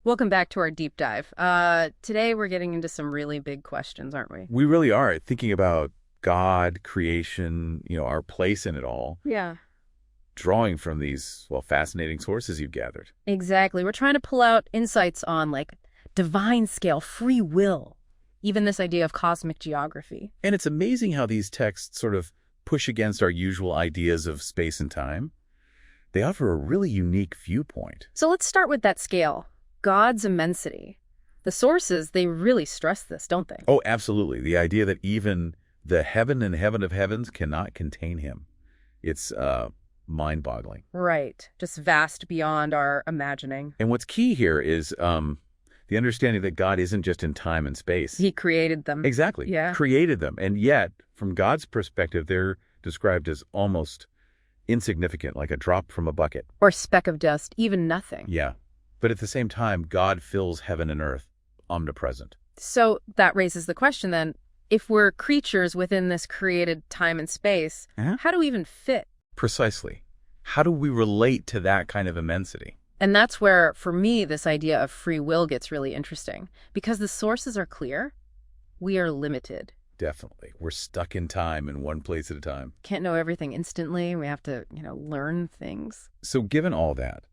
Welcome back to our deep dive. Today we're getting into some really big questions, aren't we? We really are thinking about God, creation, our place in it all, Yeah. drawing from these, fascinating sources you've gathered. Exactly. We're trying to pull out insights on divine scale, free will, even this idea of cosmic geography. And it's amazing how these texts sort of push against our usual ideas of space and time. They offer a really unique viewpoint. So let's start with that scale, God's immensity. The sources, they really stress this, don't they? Oh, absolutely. The idea that even the heaven and heaven of heavens cannot contain him. It's mind-boggling. Right. Just vast beyond our imagining. And what's key here is the understanding that God isn't just in time and space. He created them. Exactly. Yeah. Created them. And yet, from God's perspective, they're described as almost insignificant, like a drop from a bucket. Or speck of dust, even nothing. Yeah. But at the same time, God fills heaven and earth, omnipresent. So that raises the question then, if we're creatures within this created time and space, how do we even fit? Precisely. How do we relate to that kind of immensity? And that's where, for me, this idea of free will gets really interesting. Because the sources are clear, we are limited. Definitely. We're stuck in time in one place at a time. Can't know everything instantly. We have to, learn things. So given all that,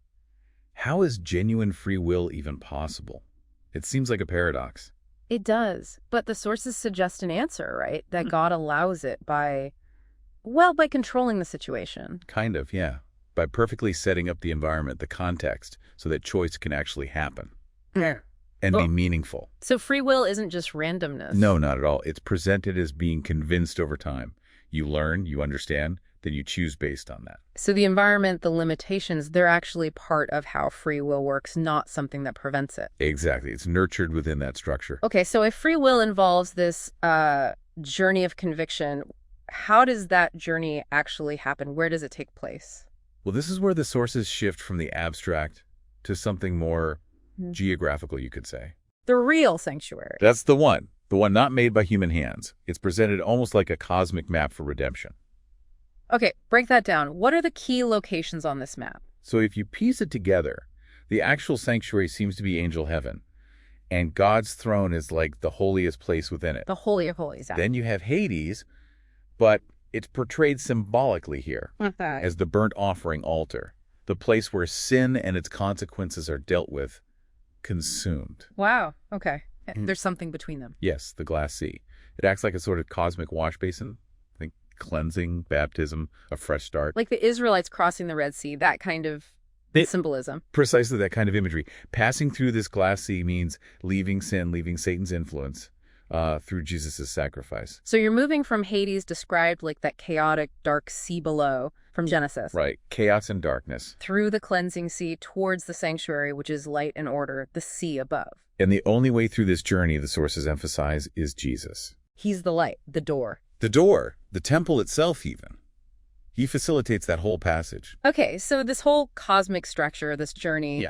how is genuine free will even possible? It seems like a paradox. It does. But the sources suggest an answer, right? That God allows it by controlling the situation. Kind of, yeah. By perfectly setting up the environment, the context, so that choice can actually happen. And be meaningful. So free will isn't just randomness. No, not at all. It's presented as being convinced over time. You learn, you understand, then you choose based on that. So the environment, the limitations, they're actually part of how free will works, not something that prevents it. Exactly. It's nurtured within that structure. Okay, so if free will involves this journey of conviction, how does that journey actually happen? Where does it take place? Well, this is where the sources shift from the abstract to something more geographical, you could say. The real sanctuary. That's the one not made by human hands. It's presented almost like a cosmic map for redemption. Okay, break that down. What are the key locations on this map? So if you piece it together, the actual sanctuary seems to be angel heaven, and God's throne is like the holiest place within it. The Holy of Holies. Then you have Hades, but it's portrayed symbolically here as the burnt offering altar, the place where sin and its consequences are dealt with, consumed. Wow, okay. There's something between them. Yes, the glass sea. It acts like a sort of cosmic wash basin. Think cleansing, baptism, a fresh start. Like the Israelites crossing the Red Sea, that kind of symbolism. Precisely that kind of imagery. Passing through this glass sea means leaving sin, leaving Satan's influence through Jesus' sacrifice. So you're moving from Hades, described like that chaotic, dark sea below from Genesis. Right. Chaos and darkness. Through the cleansing sea towards the sanctuary, which is light and order, the sea above. And the only way through this journey, the sources emphasize, is Jesus. He's the light, the door. The door, the temple itself even. He facilitates that whole passage. Okay, so this whole cosmic structure, this journey,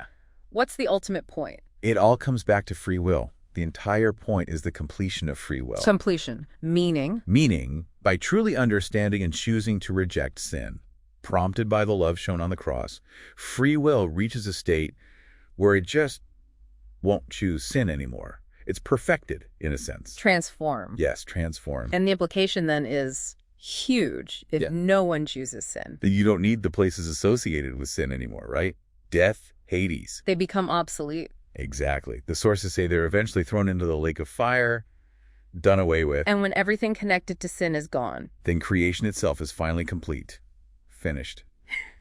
what's the ultimate point? It all comes back to free will. The entire point is the completion of free will. Completion. Meaning? Meaning, by truly understanding and choosing to reject sin, prompted by the love shown on the cross, free will reaches a state where it just won't choose sin anymore. It's perfected, in a sense. Transformed. Yes, transformed. And the implication then is huge if no one chooses sin. You don't need the places associated with sin anymore, right? Death, Hades. They become obsolete. Exactly. The sources say they're eventually thrown into the lake of fire, done away with. And when everything connected to sin is gone, then creation itself is finally complete, finished,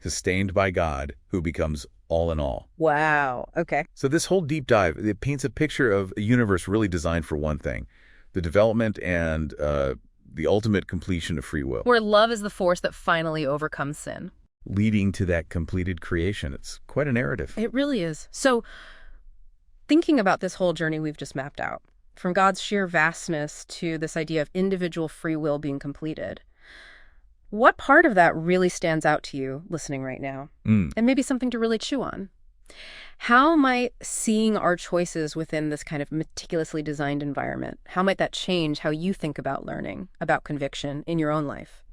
sustained by God, who becomes all in all. Wow. Okay. So this whole deep dive, it paints a picture of a universe really designed for one thing, the development and the ultimate completion of free will. Where love is the force that finally overcomes sin. Leading to that completed creation. It's quite a narrative. It really is. So thinking about this whole journey we've just mapped out, from God's sheer vastness to this idea of individual free will being completed, what part of that really stands out to you listening right now? And maybe something to really chew on. How might seeing our choices within this kind of meticulously designed environment, how might that change how you think about learning, about conviction in your own life?